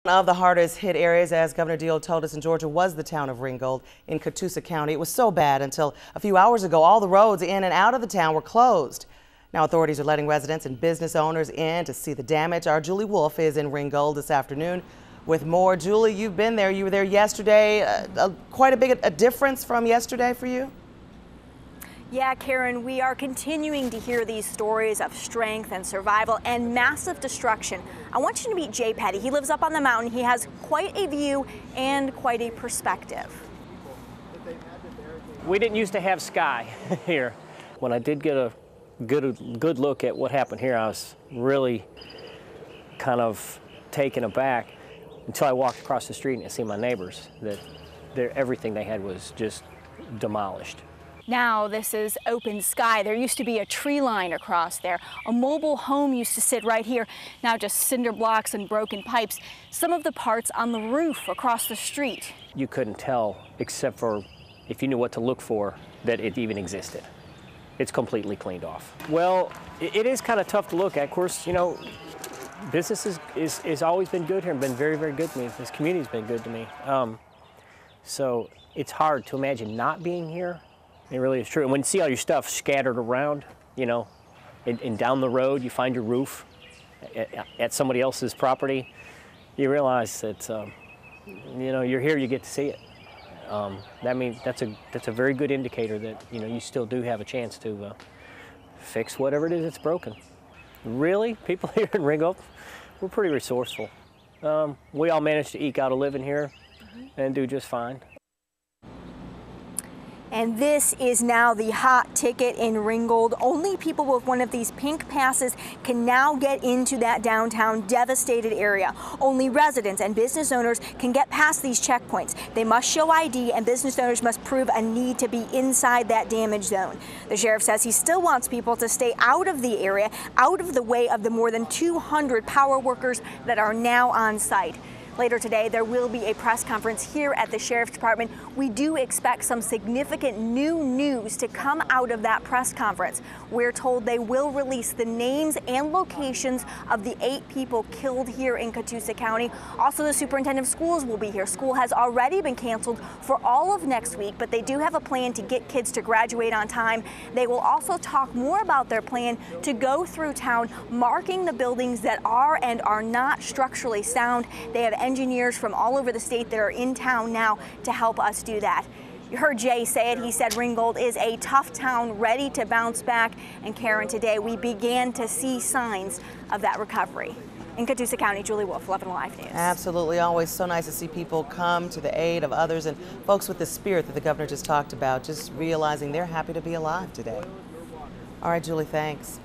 One of the hardest hit areas, as Governor Deal told us in Georgia, was the town of Ringgold in Catoosa County. It was so bad until a few hours ago, all the roads in and out of the town were closed. Now authorities are letting residents and business owners in to see the damage. Our Julie Wolfe is in Ringgold this afternoon with more. Julie, you've been there. You were there yesterday. Quite a big a difference from yesterday for you? Yeah, Karen, we are continuing to hear these stories of strength and survival and massive destruction. I want you to meet Jay Petty. He lives up on the mountain. He has quite a view and quite a perspective. We didn't used to have sky here. When I did get a good look at what happened here, I was really kind of taken aback until I walked across the street and I see my neighbors, that everything they had was just demolished. Now this is open sky. There used to be a tree line across there. A mobile home used to sit right here. Now just cinder blocks and broken pipes. Some of the parts on the roof across the street. You couldn't tell, except for if you knew what to look for, that it even existed. It's completely cleaned off. Well, it is kind of tough to look at. Of course, you know, business is always been good here and been very, very good to me. This community's been good to me. So it's hard to imagine not being here. It really is true. And when you see all your stuff scattered around, you know, and down the road, you find your roof at somebody else's property, you realize that, you know, you're here, you get to see it. That means that's a very good indicator that, you know, you still do have a chance to fix whatever it is that's broken. Really, people here in Ringgold, we're pretty resourceful. We all manage to eke out a living here and do just fine. And this is now the hot ticket in Ringgold. Only people with one of these pink passes can now get into that downtown devastated area. Only residents and business owners can get past these checkpoints. They must show ID and business owners must prove a need to be inside that damage zone. The sheriff says he still wants people to stay out of the area, out of the way of the more than 200 power workers that are now on site. Later today, there will be a press conference here at the Sheriff's Department. We do expect some significant new news to come out of that press conference. We're told they will release the names and locations of the 8 people killed here in Catoosa County. Also, the superintendent of schools will be here. School has already been canceled for all of next week, but they do have a plan to get kids to graduate on time. They will also talk more about their plan to go through town, marking the buildings that are and are not structurally sound. They have engineers from all over the state that are in town now to help us do that. You heard Jay say it. He said Ringgold is a tough town ready to bounce back. And Karen, today we began to see signs of that recovery. In Catoosa County, Julie Wolfe, 11 Alive News. Absolutely. Always so nice to see people come to the aid of others and folks with the spirit that the governor just talked about, just realizing they're happy to be alive today. All right, Julie, thanks.